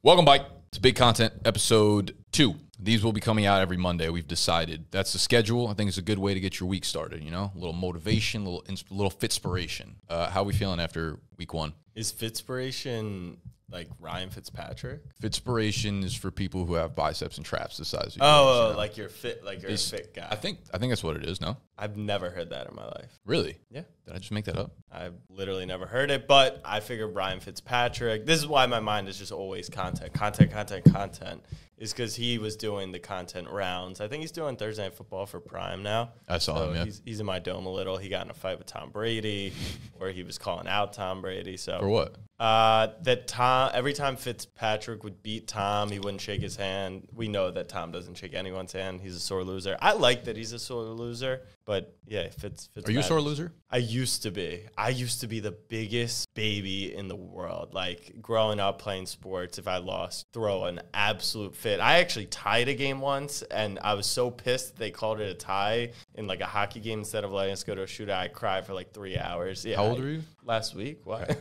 Welcome back to Big Content episode 2. These will be coming out every Monday. We've decided that's the schedule. I think it's a good way to get your week started. You know, a little motivation, little fitspiration. How are we feeling after week 1? Is Fitspiration like Ryan Fitzpatrick? Fitspiration is for people who have biceps and traps the size of yours. Oh, you know? like you're fit, like you're a fit guy. I think that's what it is. No, I've never heard that in my life. really? Yeah. Did I just make that up? I've literally never heard it, but I figured Ryan Fitzpatrick. This is why my mind is just always content, is because he was doing the content rounds. I think he's doing Thursday Night Football for Prime now. I saw him, yeah. He's in my dome a little. He got in a fight with Tom Brady, where he was calling out Tom Brady. So For what? Every time Fitzpatrick would beat Tom, he wouldn't shake his hand. We know that Tom doesn't shake anyone's hand. He's a sore loser. I like that he's a sore loser, but yeah, Fitzpatrick. Are you a sore loser? I used to be. I used to be the biggest baby in the world. Like, growing up playing sports, if I lost, throw an absolute fit. I actually tied a game once, and I was so pissed they called it a tie in like a hockey game instead of letting us go to a shootout. I cried for like 3 hours. Yeah. How old are you? Last week. What?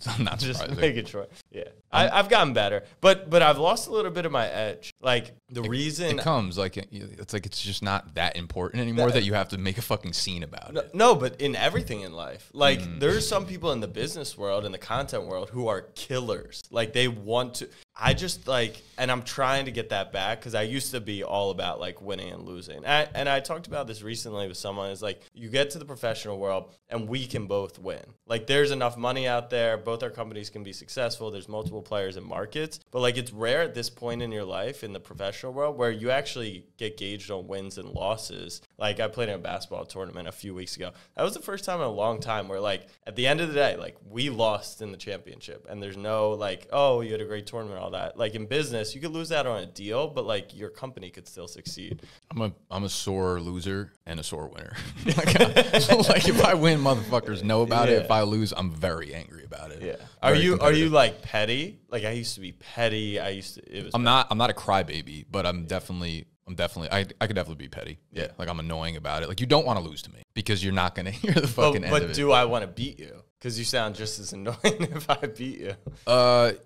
I'm not Just surprised. making sure. Yeah. I've gotten better, but I've lost a little bit of my edge. Like, reason... It comes, like, it's just not that important anymore that you have to make a fucking scene about it. No, but in everything in life. Like, there's some people in the business world, in the content world, who are killers. Like, they want to... I just, like... And I'm trying to get that back, because I used to be all about, like, winning and losing. And I talked about this recently with someone. It's like, you get to the professional world, and we can both win. Like, there's enough money out there. Both our companies can be successful. There's multiple players and markets. But, like, it's rare at this point in your life, in the professional world, where you actually get gauged on wins and losses. Like, I played in a basketball tournament a few weeks ago. That was the first time in a long time where, like, at the end of the day, like, we lost in the championship. And there's no, like, oh, you had a great tournament, all that. Like, in business, you could lose out on a deal, but, like, your company could still succeed. I'm a sore loser and a sore winner. like if I win, motherfuckers know about it. If I lose, I'm very angry about it. Yeah. Are you like petty? Like, I used to be petty. I'm not a crybaby, but I'm definitely I could definitely be petty. Yeah. Like, I'm annoying about it. Like, you don't want to lose to me because you're not going to hear the fucking end of it. But do I want to beat you? Because you sound just as annoying if I beat you.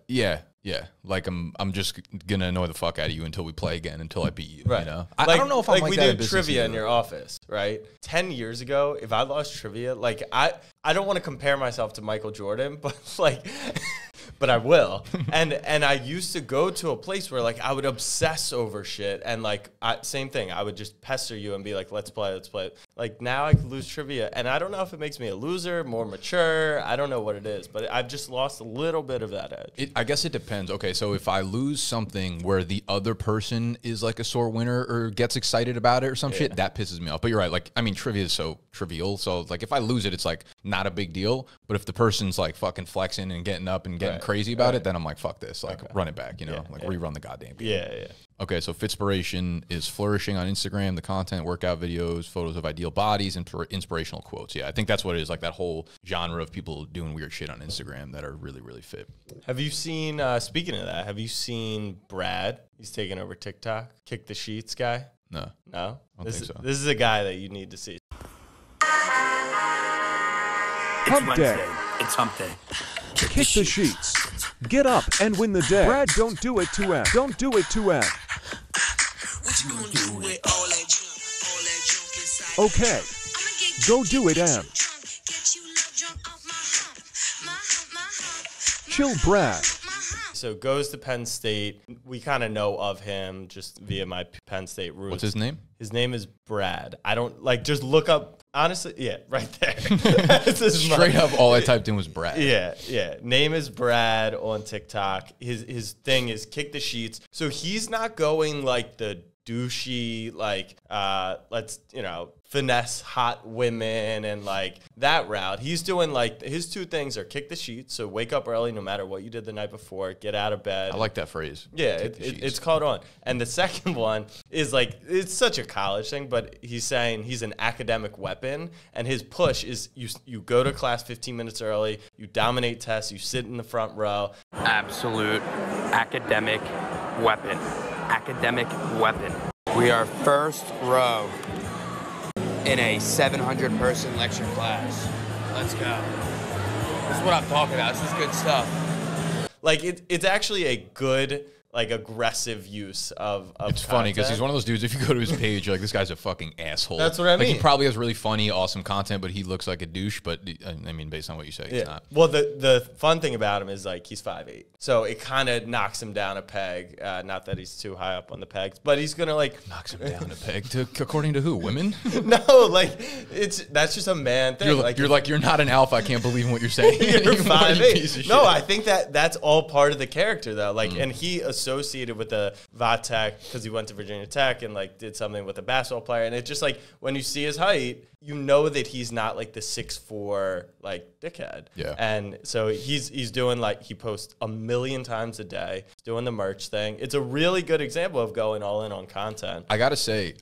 Yeah. Like, I'm just gonna annoy the fuck out of you until we play again, until I beat you. Right. You know. Like, I don't know if I'm like we that did trivia in your office, right? 10 years ago, if I lost trivia, like, I don't want to compare myself to Michael Jordan, but like. But I will. And I used to go to a place where, like, I would obsess over shit. And, like, same thing. I would just pester you and be like, let's play. Like, now I can lose trivia. And I don't know if it makes me a loser, more mature. I don't know what it is. But I've just lost a little bit of that edge. I guess it depends. Okay, so if I lose something where the other person is, like, a sore winner or gets excited about it or some shit, that pisses me off. But you're right. Like, I mean, trivia is so trivial. So, like, if I lose it, it's, like, not a big deal. But if the person's, like, fucking flexing and getting up and getting crazy about it, then I'm like, fuck this. Like, run it back, you know? Rerun the goddamn game. Yeah. Okay, so Fitspiration is flourishing on Instagram, the content, workout videos, photos of ideal bodies, and inspirational quotes. Yeah, I think that's what it is, like that whole genre of people doing weird shit on Instagram that are really, really fit. Have you seen, speaking of that, have you seen Brad? He's taking over TikTok. Kick the Sheets guy? No? I don't think so. This is a guy that you need to see. Hump day. It's hump day. Kick the sheets. Get up and win the day. Brad, don't do it to M. Don't do it to M. Okay. Go do it, M. Chill, Brad. So goes to Penn State. We kind of know of him just via my Penn State roots. What's his name? His name is Brad. I don't, like, just look up, honestly, yeah, right there. Straight up, all I typed in was Brad. Yeah. Name is Brad on TikTok. His thing is Kick the Sheets. So he's not going like the douchey, like, let's, finesse hot women and like that route. He's doing like, his two things are kick the sheets. So wake up early no matter what you did the night before, get out of bed. I like that phrase. Yeah, it's caught on. And the second one is like, it's such a college thing, but he's saying he's an academic weapon. And his push is you go to class 15 minutes early, you dominate tests, you sit in the front row. Absolute academic weapon. Academic weapon. We are first row in a 700-person lecture class. Let's go. This is what I'm talking about. This is good stuff. Like it's actually a good, like, aggressive use of It's funny because he's one of those dudes, if you go to his page, you're like, this guy's a fucking asshole. That's what I mean. Like, he probably has really funny, awesome content, but he looks like a douche. But I mean, based on what you say, he's not. Well, the fun thing about him is, like, he's 5'8", so it kind of knocks him down a peg. Not that he's too high up on the pegs, but he's gonna, like, Knocks him down a peg. According to who? Women? No, like, that's just a man thing. You're not an alpha. I can't believe in what you're saying. You're You 5'8". piece of No, shit. I think that's all part of the character, though. Like, and he associated with the Vatech because he went to Virginia Tech and, like, did something with a basketball player. And it's just like, when you see his height, you know that he's not like the 6'4", like, dickhead. Yeah. And so he's doing, like, he posts 1 million times a day. He's doing the merch thing. It's a really good example of going all in on content. I gotta say,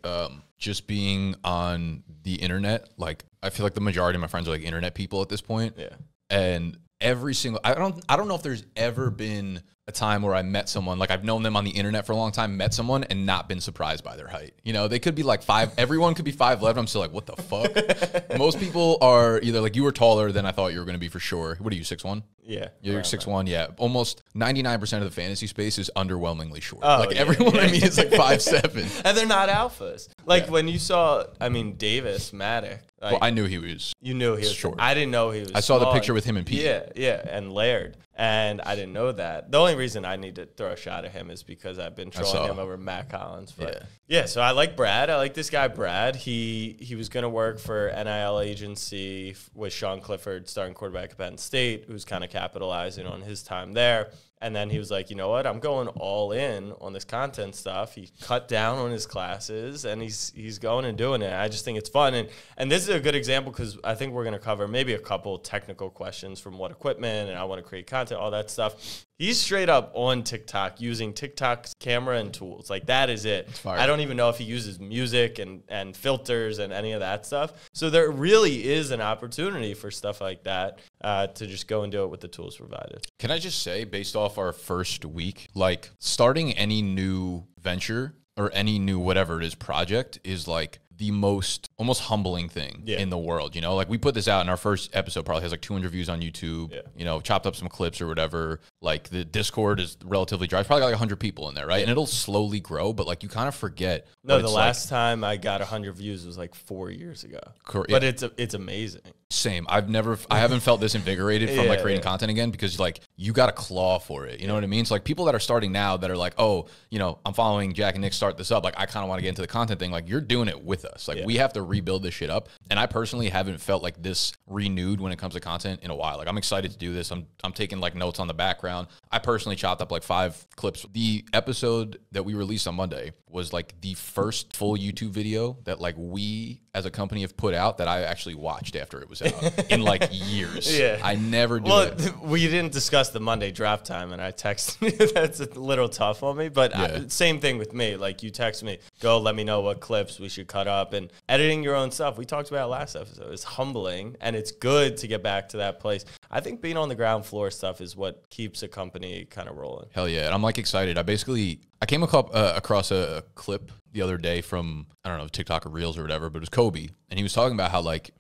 just being on the internet, like, I feel like the majority of my friends are like internet people at this point. Yeah. And every single, I don't know if there's ever been a time where I met someone, like, I've known them on the internet for a long time, met someone and not been surprised by their height. You know, they could be like 5, everyone could be 5'11". I'm still like, what the fuck? Most people are either like, you were taller than I thought you were going to be for sure. What are you, 6'1"? Yeah. You're 6'1", yeah. Almost 99% of the fantasy space is underwhelmingly short. Oh, like, yeah, everyone I meet is like 5'7". And they're not alphas. Like, when you saw, I mean, Davis Maddock. Like, Well, I knew he was. you knew he was short. I didn't know he was. I saw the small. picture with him and Pete. Yeah, and Laird. And I didn't know that. The only reason I need to throw a shot at him is because I've been trolling saw. him over Matt Collins. But yeah, so I like Brad. I like this guy, Brad. He was going to work for NIL agency with Sean Clifford, starting quarterback at Penn State, who's kind of capitalizing on his time there. And then he was like, you know what? I'm going all in on this content stuff. He cut down on his classes, and he's going and doing it. I just think it's fun. And this is a good example because I think we're going to cover maybe a couple technical questions from what equipment, and I want to create content, all that stuff. He's straight up on TikTok using TikTok's camera and tools. Like, that is it. I don't even know if he uses music and filters and any of that stuff. So there really is an opportunity for stuff like that to just go and do it with the tools provided. Can I just say, based off our first week, like, starting any new venture or any new whatever it is project is like the most almost humbling thing in the world. You know, like, we put this out in our first episode, probably has like 200 views on YouTube, you know, chopped up some clips or whatever. Like, the Discord is relatively dry. It's probably got like 100 people in there, right? And ittle slowly grow, but like, you kind of forget. No, the last time I got 100 views was like 4 years ago. But it's amazing. Same. I haven't felt this invigorated from like creating content again, because like, you got to claw for it. You know what I mean? It's like, people that are starting now that are like, oh, you know, I'm following Jack and Nick start this up. Like, I kind of want to get into the content thing. Like, you're doing it with us. Like, we have to rebuild this shit up. And I personally haven't felt like this renewed when it comes to content in a while. Like, I'm excited to do this. I'm taking like notes on the background. I personally chopped up like 5 clips. The episode that we released on Monday was like the first full YouTube video that like we as a company have put out that I actually watched after it was out in like years. I never do it. We didn't discuss the Monday draft time, and I texted you. That's a little tough on me, but same thing with me. Like, you text me, go, let me know what clips we should cut up, and editing your own stuff. We talked about it last episode. It's humbling, and it's good to get back to that place. I think being on the ground floor stuff is what keeps a company kind of rolling. Hell yeah. And I'm like excited. I came across a clip the other day from, I don't know, TikTok or Reels or whatever, but it was Kobe. And he was talking about how like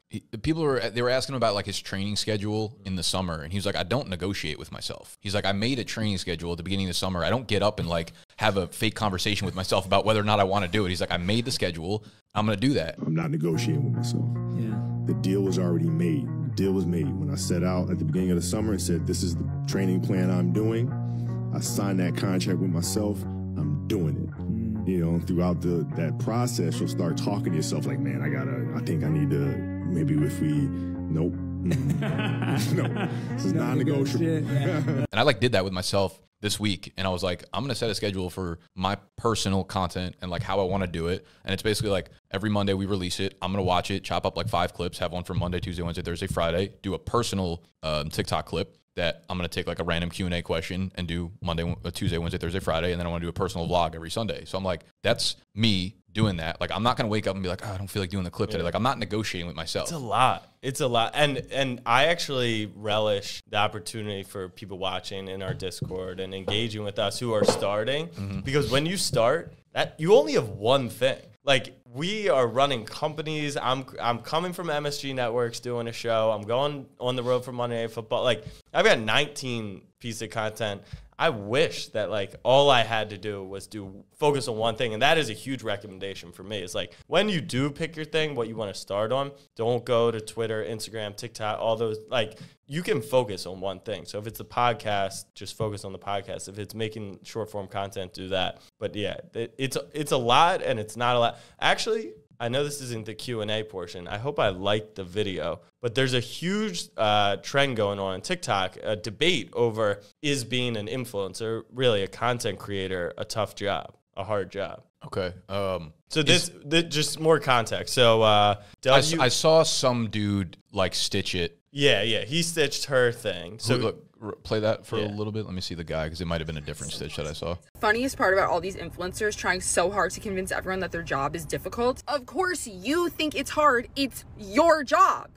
people were asking him about like his training schedule in the summer. And he was like, I don't negotiate with myself. He's like, I made a training schedule at the beginning of the summer. I don't get up and like have a fake conversation with myself about whether or not I want to do it. He's like, I made the schedule. I'm going to do that. I'm not negotiating with myself. Yeah. The deal was already made. The deal was made. When I set out at the beginning of the summer and said, this is the training plan I'm doing, I signed that contract with myself. I'm doing it. You know, throughout that process, you'll start talking to yourself like, man, I think I need to, maybe if we, nope. No, this is non-negotiable. And I like did that with myself this week. And I was like, I'm going to set a schedule for my personal content and like how I want to do it. And it's basically like every Monday we release it. I'm going to watch it, chop up like 5 clips, have one for Monday, Tuesday, Wednesday, Thursday, Friday, do a personal TikTok clip that I'm going to take like a random Q&A question and do Monday, Tuesday, Wednesday, Thursday, Friday. And then I want to do a personal vlog every Sunday. So I'm like, that's me doing that. Like, I'm not going to wake up and be like, oh, I don't feel like doing the clip today. Like, I'm not negotiating with myself. It's a lot. And I actually relish the opportunity for people watching in our Discord and engaging with us who are starting, because when you start, that you only have one thing. Like, we are running companies. I'm coming from MSG Networks doing a show. I'm going on the road for Monday Night Football. Like, I've got 19 pieces of content. I wish that, like, all I had to do was focus on one thing. And that is a huge recommendation for me. It's like, when you do pick your thing, what you want to start on, don't go to Twitter, Instagram, TikTok, all those. Like, you can focus on one thing. So if it's a podcast, just focus on the podcast. If it's making short form content, do that. But yeah, it's a lot, and it's not a lot. Actually, I know this isn't the Q&A portion. I hope I liked the video, but there's a huge trend going on TikTok, a debate over, is being an influencer, really a content creator, a tough job, a hard job. Okay. So this just more context. So I saw some dude like stitch it. Yeah, he stitched her thing. So look, play that for a little bit. Let me see the guy, because it might have been a different stitch that I saw. Funniest part about all these influencers trying so hard to convince everyone that their job is difficult. Of course you think it's hard. It's your job.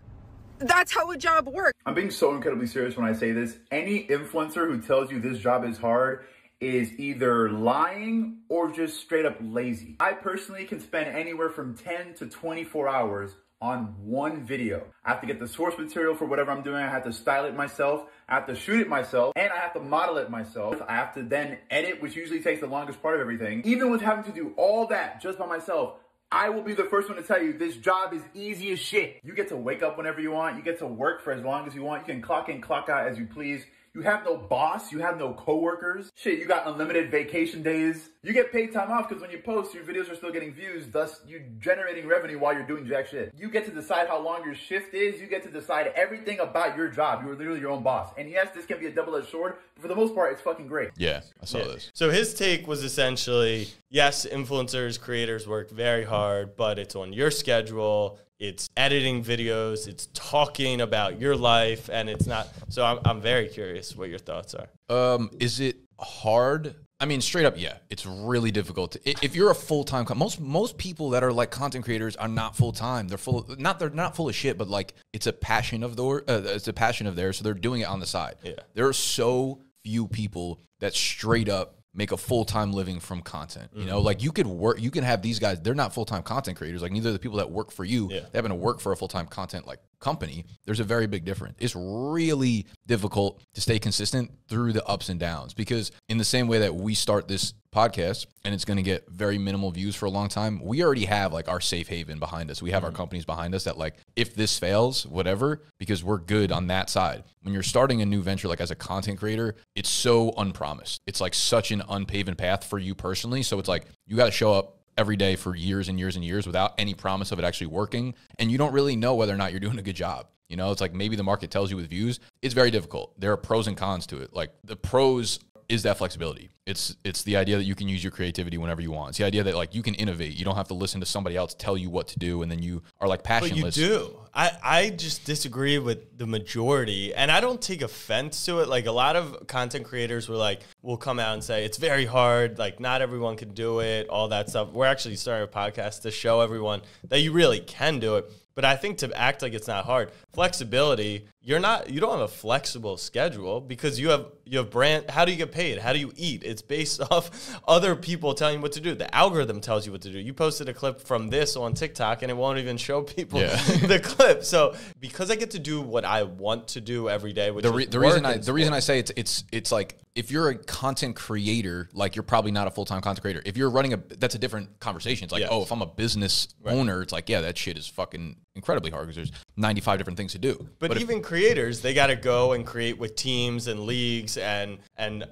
That's how a job works. I'm being so incredibly serious when I say this. Any influencer who tells you this job is hard is either lying or just straight up lazy. I personally can spend anywhere from 10 to 24 hours on one video. I have to get the source material for whatever I'm doing. I have to style it myself. I have to shoot it myself, and I have to model it myself. I have to then edit, which usually takes the longest part of everything. Even with having to do all that just by myself, I will be the first one to tell you this job is easy as shit. You get to wake up whenever you want. You get to work for as long as you want. You can clock in, clock out as you please. You have no boss. You have no coworkers. Shit, you got unlimited vacation days. You get paid time off because when you post, your videos are still getting views, thus you generating revenue while you're doing jack shit. You get to decide how long your shift is. You get to decide everything about your job. You are literally your own boss. And yes, this can be a double-edged sword, but for the most part, it's fucking great. Yeah, I saw this. So his take was essentially, yes, influencers, creators work very hard, but it's on your schedule. It's editing videos, it's talking about your life, and it's not. So I'm very curious what your thoughts are. Is it hard? I mean, straight up, yeah, it's really difficult. If you're a full-time, most people that are like content creators are not full-time. They're not full of shit, but like it's a passion of theirs, so they're doing it on the side. Yeah. There are so few people that straight up make a full-time living from content. You know, like you can have these guys, they're not full-time content creators. Like neither of the people that work for you, they happen to work for a full-time content like company. There's a very big difference. It's really difficult to stay consistent through the ups and downs, because in the same way that we start this podcast and it's going to get very minimal views for a long time, we already have like our safe haven behind us. We have our companies behind us that like, if this fails, whatever, because we're good on that side. When you're starting a new venture, like as a content creator, it's so unpromised. It's like such an unpaven path for you personally. So it's like, you got to show up every day for years and years and years without any promise of it actually working. And you don't really know whether or not you're doing a good job. You know, it's like maybe the market tells you with views. It's very difficult. There are pros and cons to it. Like the pros is that flexibility. It's the idea that you can use your creativity whenever you want. It's the idea that like you can innovate. You don't have to listen to somebody else tell you what to do, and then you are like passionless. But you do. I just disagree with the majority, and I don't take offense to it. Like a lot of content creators will come out and say it's very hard, like not everyone can do it, all that stuff. We're actually starting a podcast to show everyone that you really can do it. But I think to act like it's not hard, flexibility, you don't have a flexible schedule because you have brand. How do you get paid? How do you eat? It's based off other people telling you what to do. The algorithm tells you what to do. You posted a clip from this on TikTok and it won't even show people the clip. So because I get to do what I want to do every day, which the reason I say it's like, if you're a content creator, like you're probably not a full-time content creator. If you're running that's a different conversation. It's like, if I'm a business owner, it's like, yeah, that shit is fucking incredibly hard because there's 95 different things to do. But even creators, they got to go and create with teams and leagues and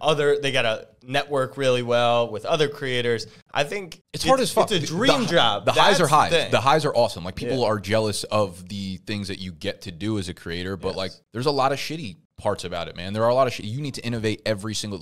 other, they got to network really well with other creators. I think it's hard as fuck. It's a dream job. The highs are high. The highs are awesome. Like people are jealous of the things that you get to do as a creator, but like there's a lot of shitty parts about it, man. There are a lot of shit. You need to innovate every single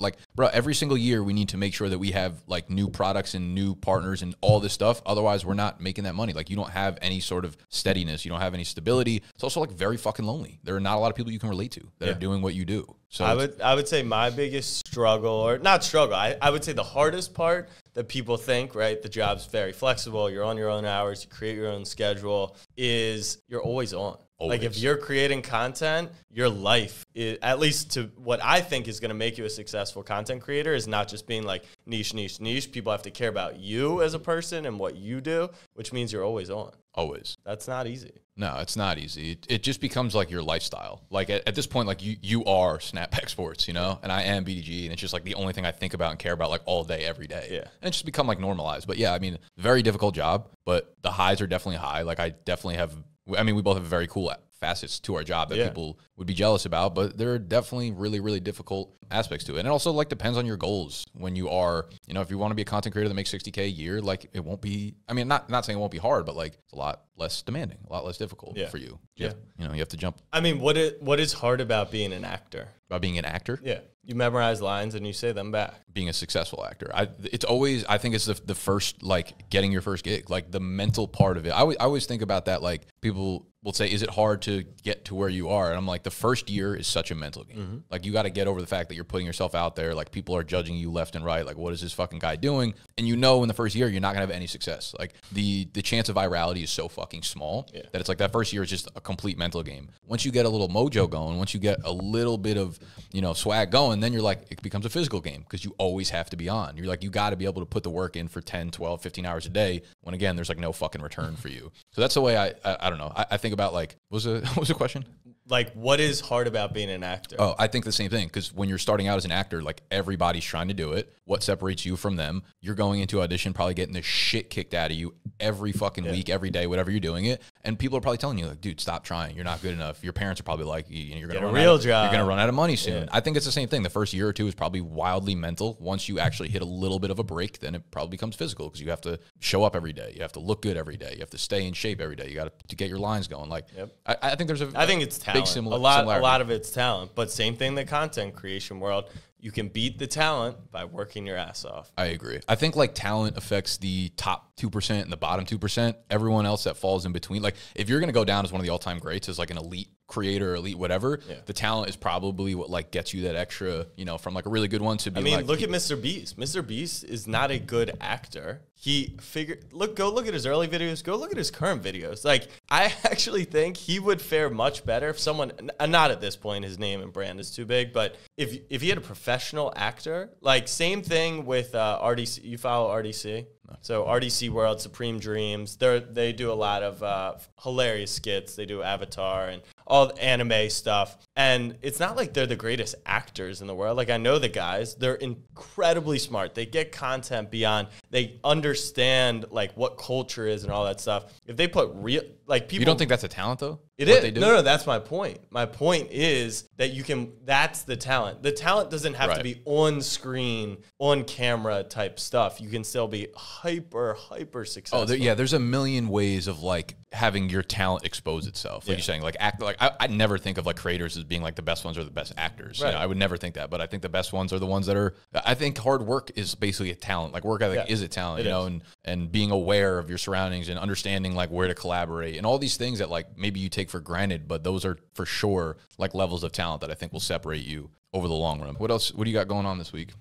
year we need to make sure that we have like new products and new partners and all this stuff. Otherwise, we're not making that money. Like you don't have any sort of steadiness. You don't have any stability. It's also like very fucking lonely. There are not a lot of people you can relate to that are doing what you do. So I would say my biggest struggle, or not struggle, I would say the hardest part that people think, right, the job's very flexible, you're on your own hours, you create your own schedule, is you're always on. Like if Always. you're creating content, your life, is, at least to what I think is going to make you a successful content creator, is not just being like niche, niche, niche. People have to care about you as a person and what you do, which means you're always on. Always. That's not easy. No, it's not easy. It just becomes like your lifestyle. Like at this point, like you are Snapback Sports, you know, and I am BDG, and it's just like the only thing I think about and care about like all day, every day. Yeah. And it's just become like normalized. But yeah, I mean, very difficult job, but the highs are definitely high. Like I definitely have, I mean, we both have very cool facets to our job that people would be jealous about, but there are definitely really, really difficult aspects to it. And it also like depends on your goals. When you are, you know, if you want to be a content creator that makes $60K a year, like it won't be, I mean, not saying it won't be hard, but like it's a lot less demanding, a lot less difficult for you. You know, you have to jump. I mean, what is hard about being an actor? About being an actor? Yeah. You memorize lines and you say them back. Being a successful actor. It's always, I think it's the first, like getting your first gig, like the mental part of it. I always think about that. Like people will say, is it hard to get to where you are? And I'm like, the first year is such a mental game. Like you got to get over the fact that you're putting yourself out there. Like people are judging you left and right. Like what is this fucking guy doing? And you know, in the first year, you're not gonna have any success. Like the chance of virality is so fucking small that it's like that first year is just a complete mental game. Once you get a little mojo going, once you get a little bit of, you know, swag going, then you're like, it becomes a physical game because you always have to be on. You're like, you got to be able to put the work in for 10, 12, 15 hours a day when again, there's like no fucking return for you. So that's the way I don't know. I think about like, what was the question? Like, what is hard about being an actor? Oh, I think the same thing. Because when you're starting out as an actor, like everybody's trying to do it. What separates you from them? You're going into audition, probably getting the shit kicked out of you every fucking week, every day, whatever you're doing it. And people are probably telling you, like, dude, stop trying. You're not good enough. Your parents are probably like, you're going to run out, job. You're going to run out of money soon. I think it's the same thing. The first year or two is probably wildly mental. Once you actually hit a little bit of a break, then it probably becomes physical because you have to show up every day. You have to look good every day. You have to stay in shape every day. You got to get your lines going. Like, I think there's I think it's talent. Big A lot of it's talent, but same thing in the content creation world. You can beat the talent by working your ass off. I agree. I think like talent affects the top 2% and the bottom 2%. Everyone else that falls in between, like if you're going to go down as one of the all-time greats, as like an elite creator, elite whatever, the talent is probably what like gets you that extra, you know, from like a really good one to be. I mean, like, look at Mr. Beast. Mr. Beast is not a good actor. Go look at his early videos. Go look at his current videos. Like, I actually think he would fare much better if someone, not at this point, his name and brand is too big, but if he had a professional actor, like same thing with RDC. You follow RDC? No. So RDC World, Supreme Dreams, they do a lot of hilarious skits. They do Avatar and all the anime stuff. And it's not like they're the greatest actors in the world. Like I know the guys, they're incredibly smart. They get content beyond, they understand like what culture is and all that stuff. If they put real, like people. You don't think that's a talent though? It is. No, that's my point. My point is that that's the talent. The talent doesn't have to be on screen, on camera type stuff. You can still be hyper successful. There's a million ways of like having your talent expose itself. Like you're saying, like act, like I never think of like creators as being like the best ones or the best actors. Right. You know, I would never think that, but I think the best ones are the ones that are, I think hard work is basically a talent. Like work ethic is a talent, you know, and being aware of your surroundings and understanding like where to collaborate and all these things that like maybe you take for granted, but those are for sure like levels of talent that I think will separate you over the long run. What else? What do you got going on this week?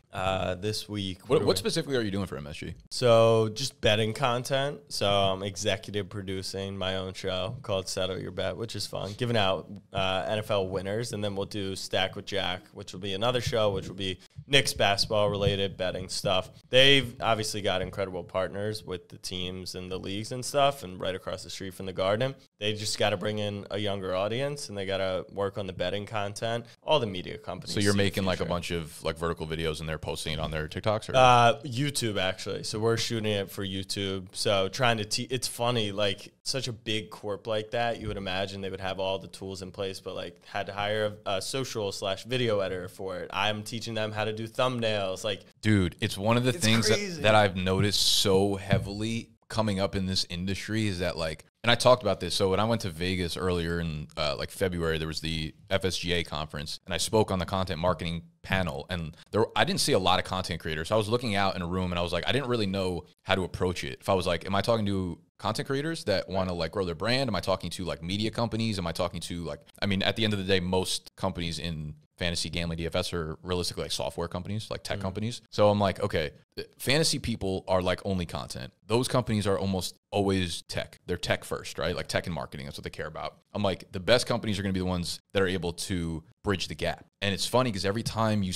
This week. What specifically are you doing for MSG? So just betting content. So I'm executive producing my own show called Settle Your Bet, which is fun. Giving out NFL winners. And then we'll do Stack with Jack, which will be another show, which will be Knicks basketball related betting stuff. They've obviously got incredible partners with the teams and the leagues and stuff. And right across the street from the Garden, they just got to bring in a younger audience and they got to work on the betting content. All the media companies. So you're making like a bunch of like vertical videos and they're posting it on their TikToks? Or? YouTube, actually. So we're shooting it for YouTube. So trying to it's funny, like such a big corp like that, you would imagine they would have all the tools in place, but like had to hire a social/video editor for it. I'm teaching them how to do thumbnails. Like, dude, it's one of the things that I've noticed so heavily coming up in this industry is that like, and I talked about this. So when I went to Vegas earlier in like February, there was the FSGA conference and I spoke on the content marketing panel and I didn't see a lot of content creators. So I was looking out in a room and I was like, I didn't really know how to approach it. If I was like, am I talking to content creators that want to like grow their brand? Am I talking to like media companies? Am I talking to like, I mean, at the end of the day, most companies in fantasy gambling DFS are realistically like software companies, like tech companies. So I'm like, okay, fantasy people are like only content. Those companies are almost always tech. They're tech first, right? Like tech and marketing. That's what they care about. I'm like, the best companies are going to be the ones that are able to bridge the gap. And it's funny because every time you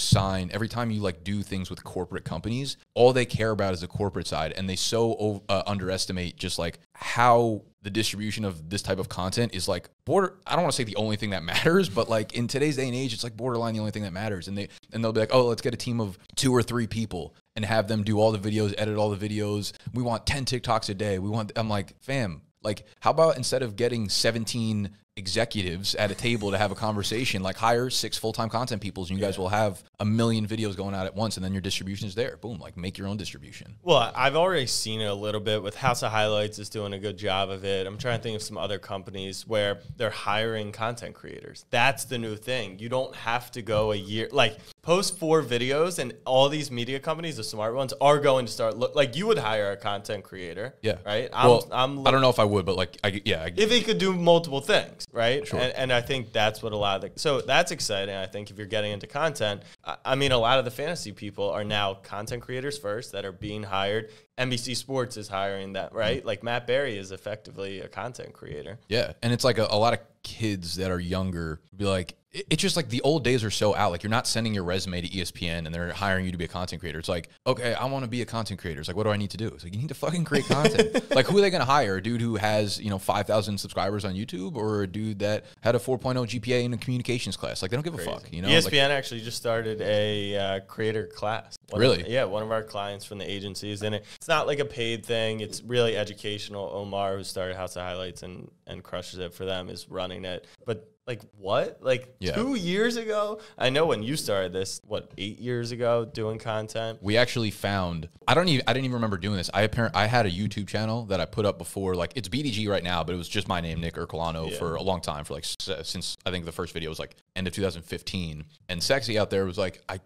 like do things with corporate companies, all they care about is the corporate side. And they so underestimate just like how the distribution of this type of content is like I don't want to say the only thing that matters, but like in today's day and age, it's like borderline the only thing that matters. And they'll be like, oh, let's get a team of 2 or 3 people and have them do all the videos, edit all the videos. We want 10 TikToks a day. I'm like, fam, like, how about instead of getting 17 executives at a table to have a conversation, like hire 6 full-time content people and you guys will have a million videos going out at once and then your distribution is there. Boom, like make your own distribution. Well, I've already seen it a little bit with House of Highlights is doing a good job of it. I'm trying to think of some other companies where they're hiring content creators. That's the new thing. You don't have to go a year, like post 4 videos and all these media companies, the smart ones, are going to start like you would hire a content creator. Yeah. Right? I don't know if I would, but like, if he could do multiple things, right? Sure. And I think that's what a lot of so that's exciting. I think if you're getting into content, I mean, a lot of the fantasy people are now content creators first that are being hired. NBC Sports is hiring that, right? Like Matt Berry is effectively a content creator. Yeah. And it's like a lot of kids that are younger be like, it's just like the old days are so out. Like you're not sending your resume to ESPN and they're hiring you to be a content creator. It's like, okay, I want to be a content creator. It's like, what do I need to do? It's like, you need to fucking create content. Like, who are they going to hire? A dude who has, 5,000 subscribers on YouTube, or a dude that had a 4.0 GPA in a communications class? Like, they don't give a fuck, ESPN actually just started a creator class. Really? One of our clients from the agencies. And it's not like a paid thing. It's really educational. Omar, who started House of Highlights and crushes it for them, is running it. But like what? Like 2 years ago? I know when you started this, 8 years ago doing content? We actually found, I didn't even remember doing this. I had a YouTube channel that I put up before, like it's BDG right now, but it was just my name, Nick Ercolano, for a long time, for like, since I think the first video was like end of 2015. And Sexy out there was like, I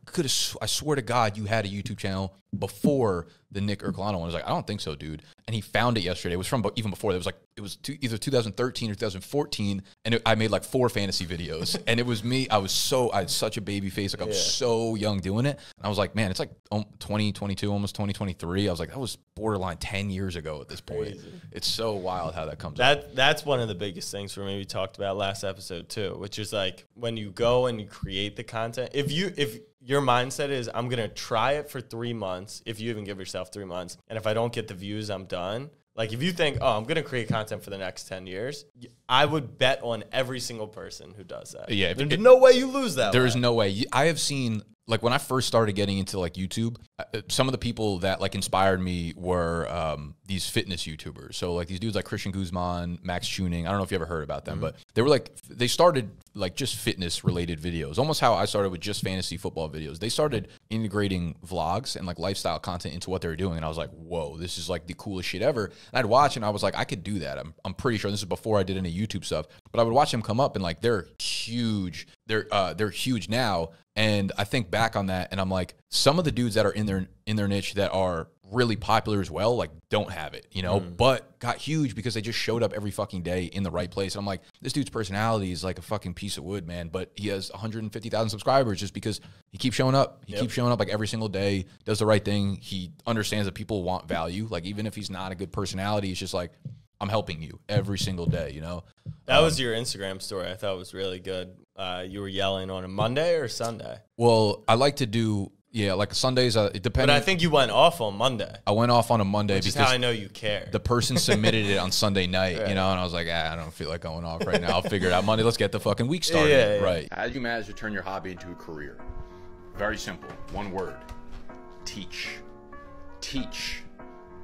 swear to God, you had a YouTube channel before the Nick Ercolano one. I was like, I don't think so, dude. And he found it yesterday. It was from even before. It was either 2013 or 2014. And I made like 4 fantasy videos. And it was me. I had such a baby face. Like I was so young doing it. And I was like, man, it's like 2022, almost 2023. I was like, that was borderline 10 years ago at this point. Crazy. It's so wild how that comes up. That's one of the biggest things for me we talked about last episode too, which is like when you go and you create the content, if your mindset is, I'm going to try it for 3 months, if you even give yourself 3 months, and if I don't get the views, I'm done. Like if you think, oh, I'm going to create content for the next 10 years, I would bet on every single person who does that. Yeah. There's no way you lose that. There's no way. I have seen, like when I first started getting into like YouTube, some of the people that like inspired me were these fitness YouTubers. So like these dudes like Christian Guzman, Max Tuning. I don't know if you ever heard about them, but they started like just fitness related videos, almost how I started with just fantasy football videos. They started integrating vlogs and like lifestyle content into what they were doing. And I was like, whoa, this is like the coolest shit ever. And I'd watch and I was like, I could do that. I'm pretty sure this is before I did any YouTube stuff, but I would watch them come up and like, they're huge. They're huge now. And I think back on that and I'm like, some of the dudes that are in their niche that are really popular as well, like don't have it, but got huge because they just showed up every fucking day in the right place. And I'm like, this dude's personality is like a fucking piece of wood, man. But he has 150,000 subscribers just because he keeps showing up. He keeps showing up like every single day, does the right thing. He understands that people want value. Like even if he's not a good personality, it's just like, I'm helping you every single day, That was your Instagram story. I thought it was really good. You were yelling on a Monday or Sunday? Well, I like to do, like Sundays, it depends. But I think you went off on Monday. I went off on a Monday because how I know you care. The person submitted it on Sunday night, right. And I was like, I don't feel like going off right now. I'll figure it out Monday. Let's get the fucking week started. Yeah. Right. How do you manage to turn your hobby into a career? Very simple. One word. Teach. Teach.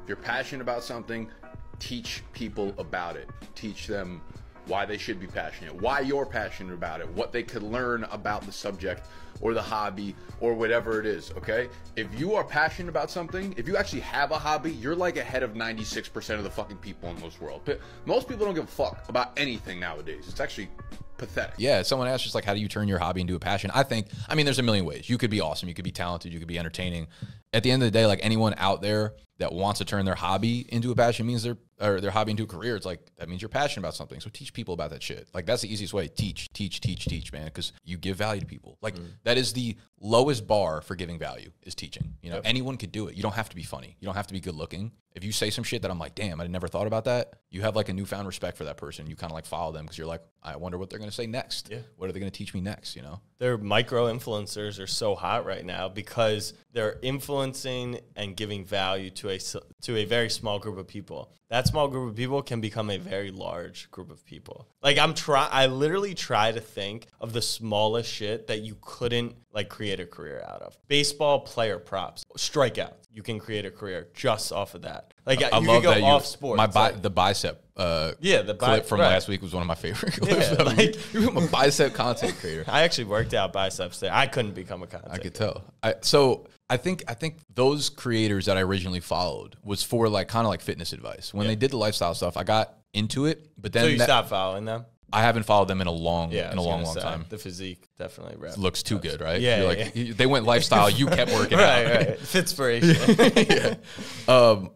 If you're passionate about something, teach people about it. Teach them why they should be passionate, why you're passionate about it, what they could learn about the subject or the hobby or whatever it is, okay? If you are passionate about something, if you actually have a hobby, you're like ahead of 96% of the fucking people in this world. Most people don't give a fuck about anything nowadays. It's actually pathetic. Yeah, someone asked just like, how do you turn your hobby into a passion? I mean, there's a million ways. You could be awesome. You could be talented. You could be entertaining. at the end of the day, like anyone out there that wants to turn their hobby into a passion means their hobby into a career. It's like, that means you're passionate about something. So teach people about that shit. Like that's the easiest way. Teach, man. Because you give value to people. Like that is the lowest bar for giving value is teaching. You know, anyone could do it. You don't have to be funny. You don't have to be good looking. If you say some shit that I'm like, damn, I never thought about that. You have like a newfound respect for that person. You kind of like follow them because you're like, I wonder what they're going to say next. Yeah. What are they going to teach me next? You know, their micro influencers are so hot right now because they're influencing and giving value to a very small group of people. That small group of people can become a very large group of people. Like I literally try to think of the smallest shit that you couldn't like create a career out of. Baseball player props, strikeouts. You can create a career just off of that. Like I you love can go that off sports. The bicep the clip from last week was one of my favorite clips. Yeah, like, you're a bicep content creator. I actually worked out biceps there. I couldn't become a content I could tell. So I think those creators that I originally followed was for like kind of like fitness advice. When they did the lifestyle stuff, I got into it, but then so you stopped following them? I haven't followed them in a long time. The physique definitely looks too good, right? Yeah, you're like, they went lifestyle. You kept working out. Right. Fitspiration.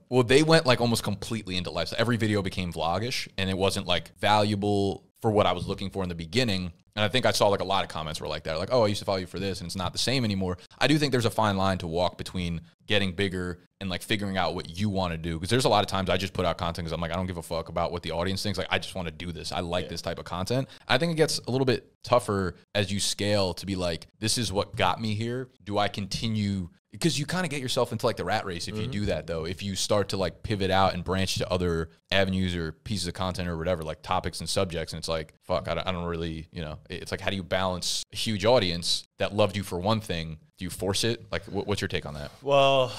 Well, they went like almost completely into lifestyle. Every video became vlogish, and it wasn't like valuable for what I was looking for in the beginning. And I think I saw like a lot of comments were like that, like, oh, I used to follow you for this, and it's not the same anymore. I do think there's a fine line to walk between getting bigger and like figuring out what you want to do. Because there's a lot of times I just put out content because I'm like, I don't give a fuck about what the audience thinks. Like, I just want to do this. I like this type of content. I think it gets a little bit tougher as you scale to be like, this is what got me here. Do I continue? Because you kind of get yourself into like the rat race if you do that, though. If you start to like pivot out and branch to other avenues or pieces of content or whatever, like topics and subjects, and it's like, fuck, I don't really, you know, it's like, how do you balance a huge audience that loved you for one thing? Do you force it? Like, what's your take on that? Well,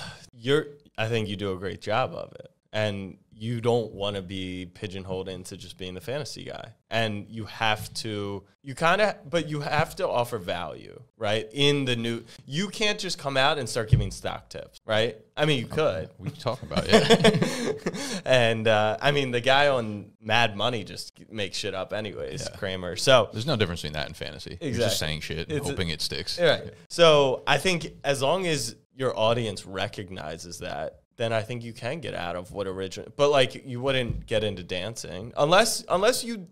I think you do a great job of it. And you don't want to be pigeonholed into just being the fantasy guy. And you have to offer value, right? You can't just come out and start giving stock tips, right? I mean, you could. What are you talking about? Yeah. And I mean, the guy on Mad Money just makes shit up anyways, Kramer. So there's no difference between that and fantasy. Exactly. You're just saying shit and hoping it sticks. Right. So I think as long as your audience recognizes that, then I think you can get out of what but like you wouldn't get into dancing unless you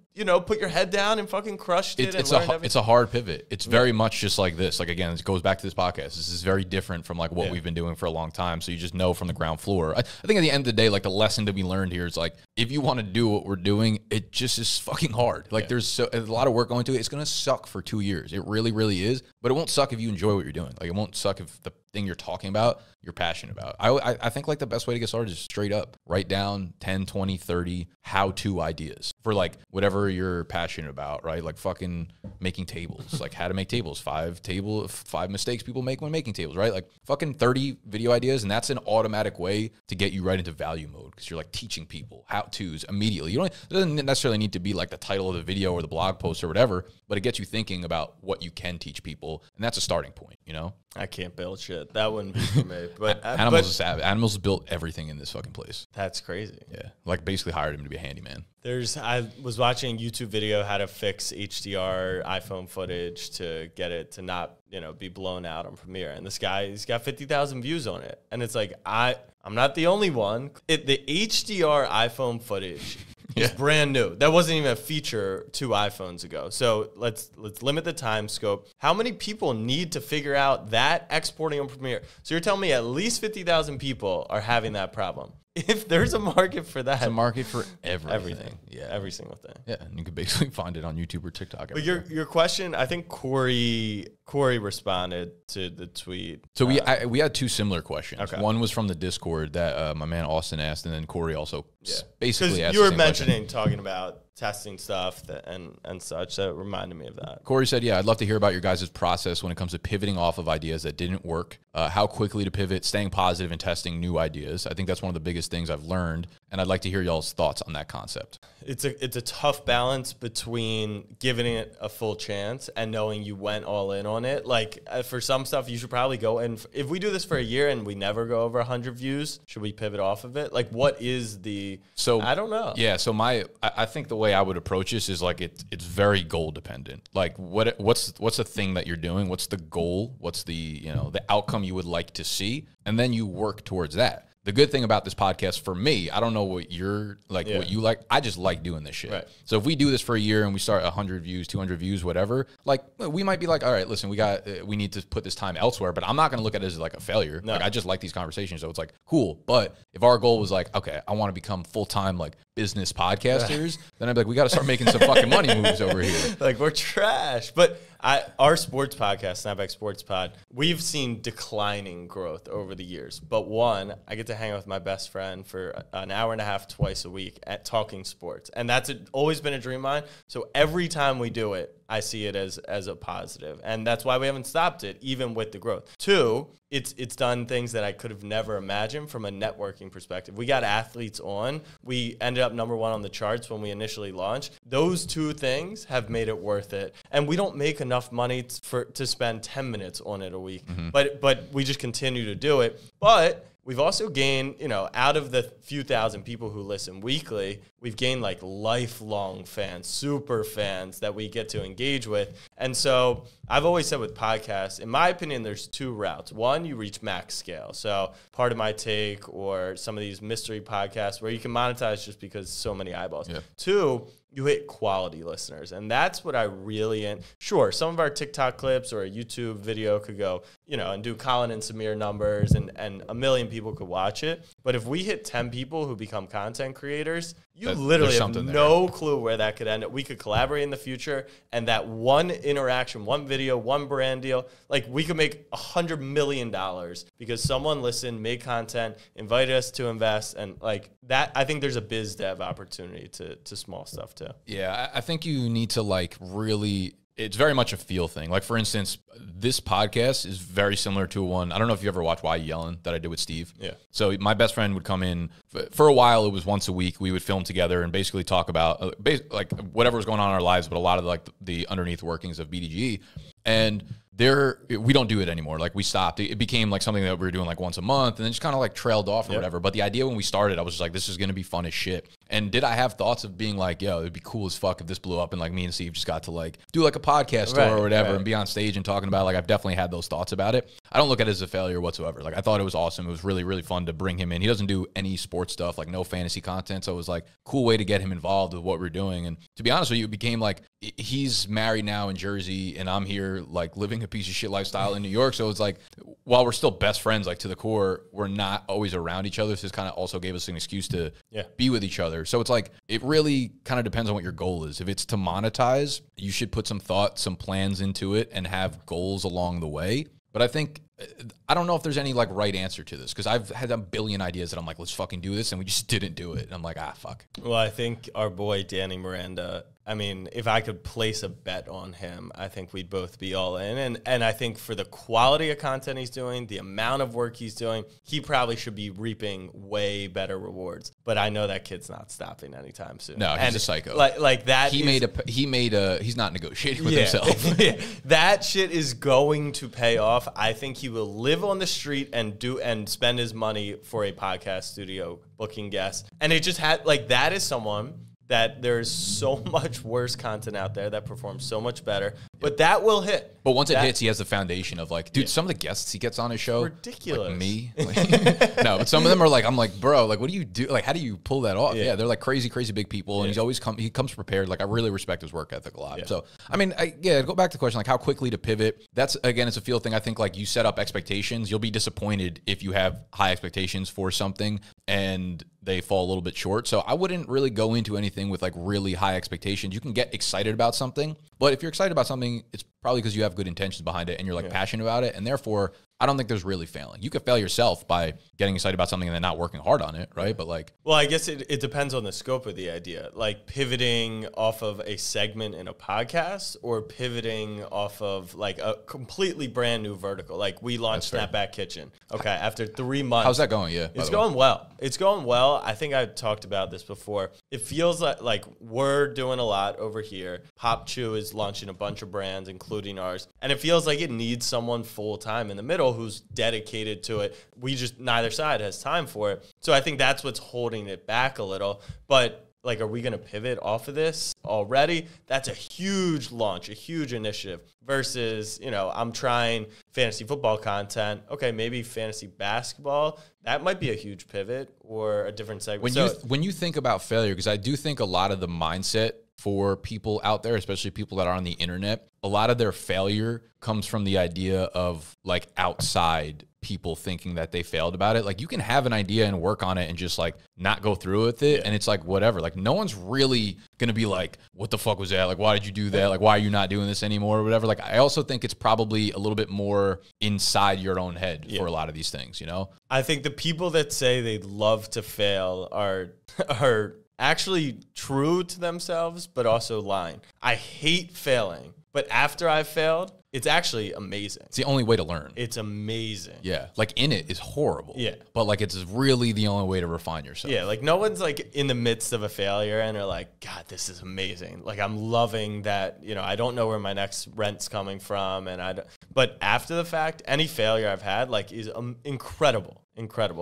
put your head down and fucking crushed it. It's a hard pivot. It's very much just like this. Like, again, it goes back to this podcast. This is very different from like what we've been doing for a long time. So you just know from the ground floor. I think at the end of the day, like the lesson to be learned here is like, if you want to do what we're doing, it just is fucking hard. Like there's a lot of work going to it. It's going to suck for 2 years. It really, really is. But it won't suck if you enjoy what you're doing. Like it won't suck if the thing you're talking about, you're passionate about. I think like the best way to get started is straight up write down 10, 20, 30 how-to ideas for like whatever you're passionate about, right? Like fucking making tables, like how to make tables, 5 mistakes people make when making tables, right? Like fucking 30 video ideas. And that's an automatic way to get you right into value mode because you're like teaching people how-tos immediately. It doesn't necessarily need to be like the title of the video or the blog post or whatever, but it gets you thinking about what you can teach people. And that's a starting point, you know? I can't build shit. That wouldn't be for me. But Animals is savage. Animals built everything in this fucking place. That's crazy. Yeah. Like basically hired him to be a handyman. I was watching a YouTube video how to fix HDR iPhone footage to get it to not, be blown out on Premiere. And this guy, he's got 50,000 views on it. And it's like, I'm not the only one. The HDR iPhone footage is brand new. That wasn't even a feature 2 iPhones ago. So let's limit the time scope. How many people need to figure out that exporting on Premiere? So you're telling me at least 50,000 people are having that problem. If there's a market for that. It's a market for everything. Yeah, every single thing. Yeah, and you can basically find it on YouTube or TikTok. But your question, I think Corey responded to the tweet. So we had 2 similar questions. Okay. One was from the Discord that my man Austin asked, and then Corey also basically asked. You were mentioning talking about testing stuff and such. That reminded me of that. Corey said, I'd love to hear about your guys' process when it comes to pivoting off of ideas that didn't work, how quickly to pivot, staying positive, and testing new ideas. I think that's one of the biggest things I've learned, and I'd like to hear y'all's thoughts on that concept. It's a tough balance between giving it a full chance and knowing you went all in on it. Like for some stuff, you should probably go in. If we do this for a year and we never go over 100 views, should we pivot off of it? Like what is I don't know. Yeah, so I think the way way I would approach this is like it's very goal dependent. Like what's the thing that you're doing? What's the goal? What's the the outcome you would like to see? And then you work towards that. The good thing about this podcast for me, I don't know what you're like, what you like. I just like doing this shit. Right. So if we do this for a year and we start 100 views, 200 views, whatever, like we might be like, all right, listen, we need to put this time elsewhere, but I'm not going to look at it as like a failure. No. Like I just like these conversations. So it's like, cool. But if our goal was like, okay, I want to become full-time like business podcasters, then I'd be like, we got to start making some fucking money moves over here. Like we're trash. But our sports podcast, Snapback Sports Pod, we've seen declining growth over the years. But one, I get to hang out with my best friend for an hour and a half twice a week at talking sports. And that's always been a dream of mine. So every time we do it, I see it as a positive. And that's why we haven't stopped it, even with the growth. Two, it's done things that I could have never imagined from a networking perspective. We got athletes on. We ended up #1 on the charts when we initially launched. Those two things have made it worth it. And we don't make enough money to spend 10 minutes on it a week. Mm-hmm. But we just continue to do it. But we've also gained, out of the few thousand people who listen weekly, we've gained like lifelong fans, super fans that we get to engage with. And so I've always said with podcasts, in my opinion, there's two routes. One, you reach max scale. So Part of My Take or some of these mystery podcasts where you can monetize just because so many eyeballs. Yeah. Two, you hit quality listeners. And that's what I really, sure, some of our TikTok clips or a YouTube video could go, and do Colin and Samir numbers and a million people could watch it. But if we hit 10 people who become content creators, you literally have no clue where that could end up. We could collaborate in the future, and that one interaction, one video, one brand deal, like we could make $100 million because someone listened, made content, invited us to invest, and like that. I think there's a biz dev opportunity to small stuff too. Yeah, I think you need to like really. It's very much a feel thing. Like, for instance, this podcast is very similar to one. I don't know if you ever watched Why You Yellin' that I did with Steve. Yeah. So my best friend would come in. For a while, it was once a week. We would film together and basically talk about like whatever was going on in our lives, but a lot of like the underneath workings of BDG. And we don't do it anymore. Like we stopped. It became like something that we were doing like once a month and then just kind of like trailed off or whatever. But the idea when we started, I was just like, this is going to be fun as shit. And did I have thoughts of being like, yo, it'd be cool as fuck if this blew up and like me and Steve just got to like do like a podcast tour or whatever and be on stage and talking about it. Like I've definitely had those thoughts about it. I don't look at it as a failure whatsoever. Like I thought it was awesome. It was really, really fun to bring him in. He doesn't do any sports stuff, like no fantasy content. So it was like cool way to get him involved with what we're doing. And to be honest with you, it became like he's married now in Jersey and I'm here like living a piece of shit lifestyle in New York. So it's like, while we're still best friends, like to the core, we're not always around each other. So this kind of also gave us an excuse to be with each other. So it's like, it really kind of depends on what your goal is. If it's to monetize, you should put some thought, some plans into it and have goals along the way. But I think, I don't know if there's any like right answer to this because I've had a billion ideas that I'm like, let's fucking do this. And we just didn't do it. And I'm like, fuck. Well, I think our boy, Danny Miranda, I mean, if I could place a bet on him, I think we'd both be all in. And I think for the quality of content he's doing, the amount of work he's doing, he probably should be reaping way better rewards. But I know that kid's not stopping anytime soon. No, he's a psycho. Like that. He's not negotiating with himself. That shit is going to pay off. I think he will live on the street and spend his money for a podcast studio booking guests. And it just had like, that is someone that there's so much worse content out there that performs so much better, but that will hit. But once it hits, he has the foundation of like, dude, some of the guests he gets on his show, ridiculous. Like me. Like, no, but some of them are like, I'm like, bro, like, what do you do? Like, how do you pull that off? Yeah, they're like crazy, crazy big people, and he comes prepared. Like, I really respect his work ethic a lot. So, I mean, go back to the question, like how quickly to pivot. That's, again, it's a field thing. I think like you set up expectations. You'll be disappointed if you have high expectations for something and they fall a little bit short. So I wouldn't really go into anything with like really high expectations. You can get excited about something, but if you're excited about something, it's probably because you have good intentions behind it and you're like passionate about it. And therefore, I don't think there's really failing. You could fail yourself by getting excited about something and then not working hard on it, right? But like, well, I guess it depends on the scope of the idea. Like pivoting off of a segment in a podcast or pivoting off of like a completely brand new vertical. Like we launched Snapback Kitchen. Okay, after 3 months. How's that going? Yeah, it's going well. It's going well. I think I've talked about this before. It feels like we're doing a lot over here. Pop Chew is launching a bunch of brands, including ours, and it feels like it needs someone full time in the middle who's dedicated to it. We just, neither side has time for it. So I think that's what's holding it back a little. But Like, are we going to pivot off of this already? That's a huge launch, a huge initiative versus, you know, I'm trying fantasy football content. Okay, maybe fantasy basketball. That might be a huge pivot or a different segment. When you think about failure, because I do think a lot of the mindset for people out there, especially people that are on the internet, a lot of their failure comes from the idea of like outside people thinking that they failed about it. Like you can have an idea and work on it and just like not go through with it. Yeah. And it's like, whatever, like no one's really going to be like, what the fuck was that? Like, why did you do that? Like, why are you not doing this anymore or whatever? Like, I also think it's probably a little bit more inside your own head for a lot of these things, you know? I think the people that say they love to fail are actually true to themselves, but also lying. I hate failing, but after I've failed, it's actually amazing. It's the only way to learn. It's amazing. Yeah. Like in it is horrible. Yeah. But like it's really the only way to refine yourself. Yeah. Like no one's like in the midst of a failure and they're like, God, this is amazing. Like I'm loving that, you know, I don't know where my next rent's coming from. But after the fact, any failure I've had like is incredible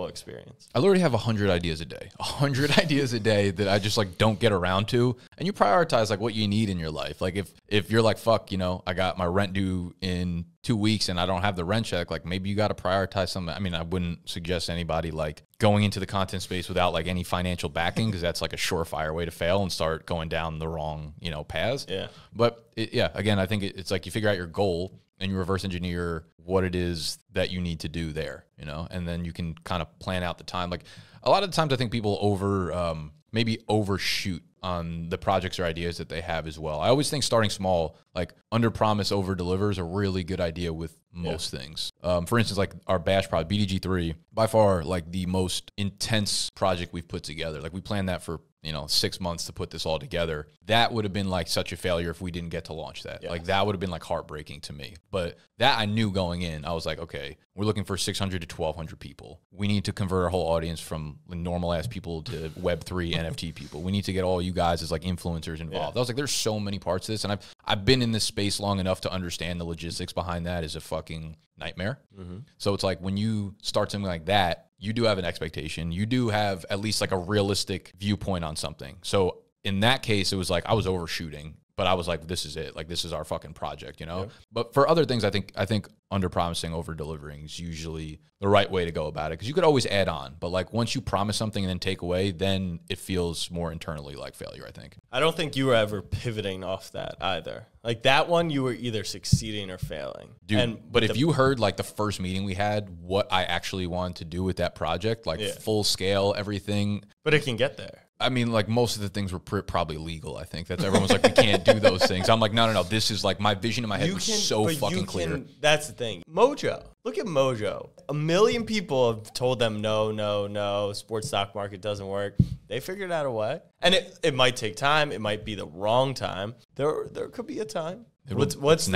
experience. I literally have 100 ideas a day. 100 ideas a day that I just like don't get around to. And you prioritize like what you need in your life. Like if you're like, fuck, you know, I got my rent due in 2 weeks and I don't have the rent check, like maybe you got to prioritize something. I mean, I wouldn't suggest anybody like going into the content space without like any financial backing because that's like a surefire way to fail and start going down the wrong, you know, paths. Yeah. But again, I think it's like you figure out your goal and you reverse engineer what it is that you need to do there, you know, and then you can kind of plan out the time. Like a lot of the times I think people maybe overshoot on the projects or ideas that they have as well. I always think starting small, like under promise, over deliver is a really good idea with most things. For instance, like our Bash project, BDG3, by far like the most intense project we've put together. Like we planned that for, 6 months to put this all together. That would have been like such a failure if we didn't get to launch that. Yes. Like that would have been like heartbreaking to me. But that I knew going in, I was like, okay, we're looking for 600 to 1,200 people. We need to convert our whole audience from normal ass people to Web3 NFT people. We need to get all you guys as like influencers involved. I was like, there's so many parts to this. And I've been in this space long enough to understand the logistics behind that is a fucking nightmare. Mm-hmm. So it's like when you start something like that, you do have an expectation. You do have at least like a realistic viewpoint on something. So in that case, it was like I was overshooting, but I was like, this is it. Like, this is our fucking project, you know? Yeah. But for other things, I think under promising, over delivering is usually the right way to go about it. Because you could always add on. But like once you promise something and then take away, then it feels more internally like failure, I think. I don't think you were ever pivoting off that either. Like that one, you were either succeeding or failing. Dude, but if you heard like the first meeting we had, what I actually wanted to do with that project, like full scale, everything. But it can get there. I mean, like most of the things were probably legal. I think that's everyone's like, we can't do those things. I'm like, no. This is like my vision in my head was so fucking clear. That's the thing. Mojo. Look at Mojo. 1 million people have told them no. Sports stock market doesn't work. They figured out a way, and it might take time. It might be the wrong time. There could be a time. What's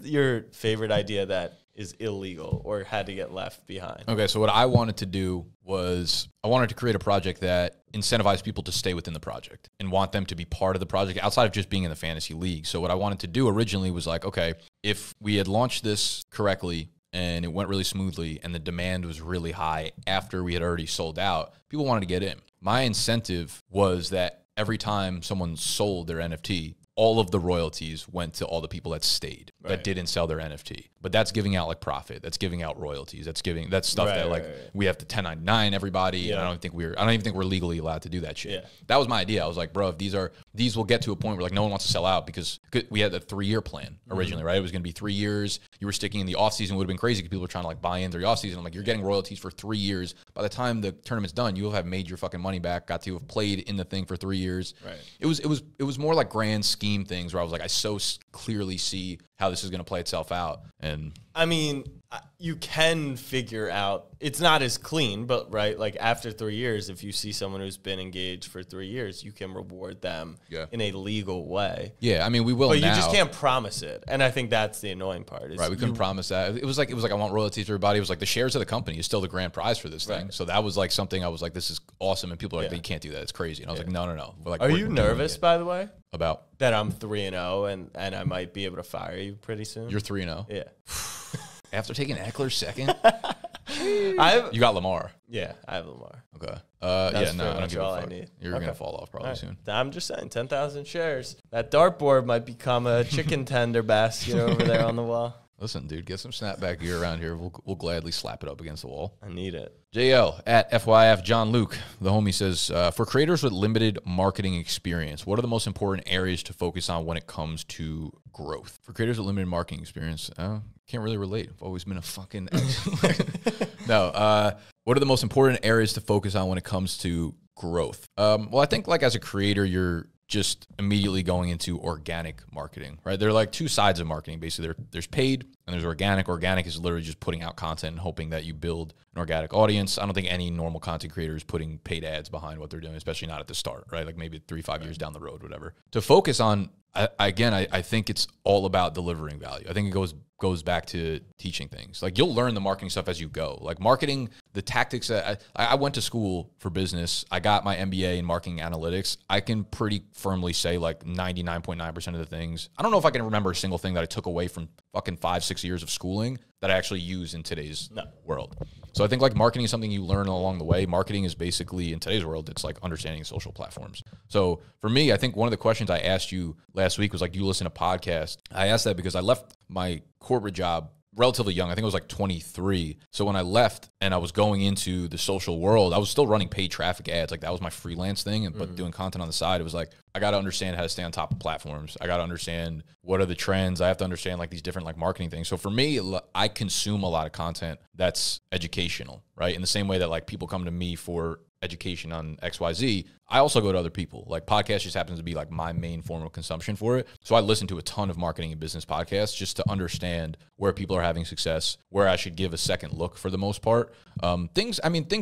your favorite idea that is illegal or had to get left behind? Okay, so what I wanted to do was I wanted to create a project that incentivized people to stay within the project and want them to be part of the project outside of just being in the fantasy league. So what I wanted to do originally was like, okay, if we had launched this correctly and it went really smoothly and the demand was really high after we had already sold out, people wanted to get in. My incentive was that every time someone sold their NFT, all of the royalties went to all the people that stayed, that didn't sell their NFT. But that's giving out like profit. That's giving out royalties. That's stuff we have to 1099 everybody. Yeah. And I don't even think we're legally allowed to do that shit. Yeah. That was my idea. I was like, bro, if these will get to a point where like no one wants to sell out because we had a 3-year plan originally, right? It was going to be 3 years. You were sticking in the off season, would have been crazy because people were trying to like buy in through the off season. I'm like, you're getting royalties for 3 years. By the time the tournament's done, you will have made your fucking money back, got to have played in the thing for 3 years. Right. It was more like grand scheme things where I was like, I so clearly see how this is going to play itself out. And I mean, you can figure out, it's not as clean, but like after 3 years, if you see someone who's been engaged for 3 years, you can reward them in a legal way. Yeah, I mean, we will. But you just can't promise it, and I think that's the annoying part. Right, we couldn't promise that. It was like I want royalties for everybody. It was like the shares of the company is still the grand prize for this thing. So that was like something I was like, this is awesome, and people are like, you can't do that. It's crazy. And I was like, no. We're like, are you nervous, by the way? About that I'm 3-0 and I might be able to fire you pretty soon. You're 3-0. Yeah. After taking Eckler second? You got Lamar. Yeah, I have Lamar. Okay. That's yeah, no, I don't much give a all I fuck. need. You're Okay. gonna fall off probably soon. I'm just saying, 10,000 shares. That dartboard might become a chicken tender basket over there on the wall. Listen, dude, get some snapback gear around here. We'll gladly slap it up against the wall. I need it. JL at FYF John Luke, the homie says, for creators with limited marketing experience, what are the most important areas to focus on when it comes to growth? For creators with limited marketing experience, can't really relate. I've always been a fucking no. What are the most important areas to focus on when it comes to growth? Well, I think like as a creator, you're just immediately going into organic marketing, right? There are like two sides of marketing. Basically, there's paid and there's organic. Organic is literally just putting out content and hoping that you build an organic audience. I don't think any normal content creator is putting paid ads behind what they're doing, especially not at the start, right? Like maybe 3-5 years down the road, whatever. To focus on, I think it's all about delivering value. I think it goes back to teaching things. Like you'll learn the marketing stuff as you go. Like marketing, the tactics. I went to school for business. I got my MBA in marketing analytics. I can pretty firmly say like 99.9% of the things. I don't know if I can remember a single thing that I took away from fucking 5-6 years of schooling that I actually use in today's world. So I think like marketing is something you learn along the way. Marketing is basically in today's world, it's like understanding social platforms. So for me, I think one of the questions I asked you last week was like, do you listen to podcasts? I asked that because I left my corporate job relatively young. I think it was like 23. So when I left and I was going into the social world, I was still running paid traffic ads. Like that was my freelance thing. But doing content on the side, it was like, I got to understand how to stay on top of platforms. I got to understand what are the trends. I have to understand like these different like marketing things. So for me, I consume a lot of content that's educational, right? In the same way that like people come to me for education on XYZ, I also go to other people. Like podcast just happens to be like my main form of consumption for it. So I listen to a ton of marketing and business podcasts just to understand where people are having success, where I should give a second look for the most part. Things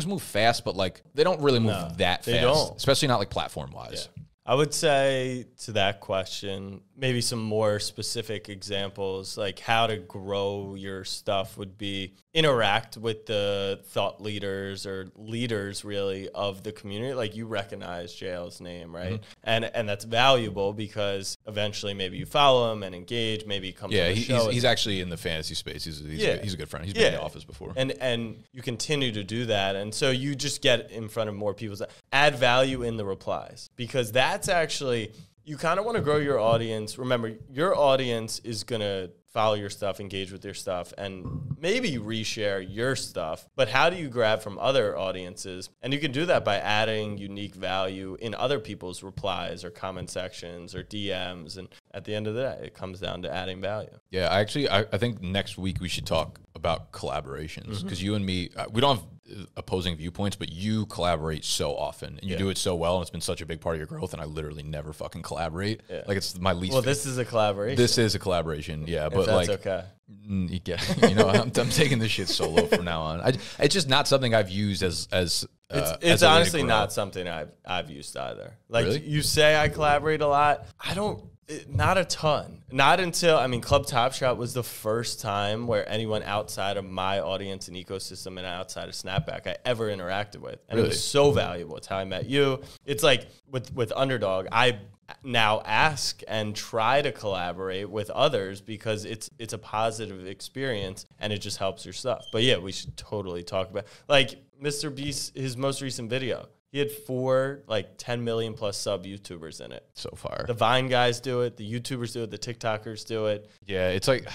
move fast, but like they don't really move that fast, don't. especially not like platform wise. Yeah. I would say to that question, maybe some more specific examples, like how to grow your stuff would be interact with the thought leaders or leaders really of the community. Like you recognize JL's name, right? Mm-hmm. And that's valuable because eventually maybe you follow him and engage, maybe he comes on the show. He's actually in the fantasy space. He's a good friend. He's been in the office before. And you continue to do that. And so you just get in front of more people. Add value in the replies because that's actually, you kind of want to grow your audience. Remember, your audience is going to follow your stuff, engage with your stuff, and maybe reshare your stuff. But how do you grab from other audiences? And you can do that by adding unique value in other people's replies or comment sections or DMs. And at the end of the day, it comes down to adding value. Yeah, I think next week we should talk about collaborations because you and me, we don't have opposing viewpoints, but you collaborate so often and you do it so well, and it's been such a big part of your growth, and I literally never fucking collaborate. Like it's my least. Well, this is a collaboration. This is a collaboration, yeah. But that's like, okay. I'm taking this shit solo from now on. It's just not something I've used as. It's honestly not something I've used either. Like really? You say I collaborate a lot. I don't. Not a ton. Not until, Club Top Shot was the first time where anyone outside of my audience and ecosystem and outside of Snapback I ever interacted with. And It was so valuable. It's how I met you. It's like with Underdog, I now ask and try to collaborate with others because it's a positive experience and it just helps your stuff. But yeah, we should totally talk about, like Mr. Beast, his most recent video. He had 4 10 million plus sub YouTubers in it. So far. The Vine guys do it. The YouTubers do it. The TikTokers do it. Yeah, it's like,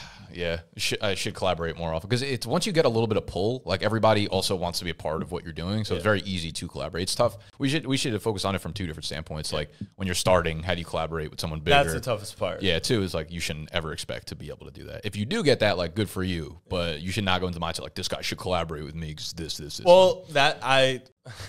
I should collaborate more often because it's once you get a little bit of pull, like everybody also wants to be a part of what you're doing. So it's very easy to collaborate. It's tough. We should focus on it from 2 different standpoints. Like when you're starting, how do you collaborate with someone bigger? That's the toughest part. Yeah, 2 is like you shouldn't ever expect to be able to do that. If you do get that, like good for you, but you should not go into the mindset like this guy should collaborate with me because this. Well,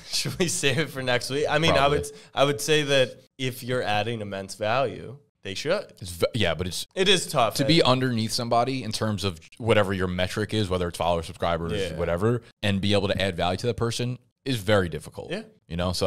should we save it for next week? Probably. I would say that if you're adding immense value, they should. But it is tough to be underneath somebody in terms of whatever your metric is, whether it's followers, subscribers, whatever, and be able to add value to that person is very difficult. Yeah, so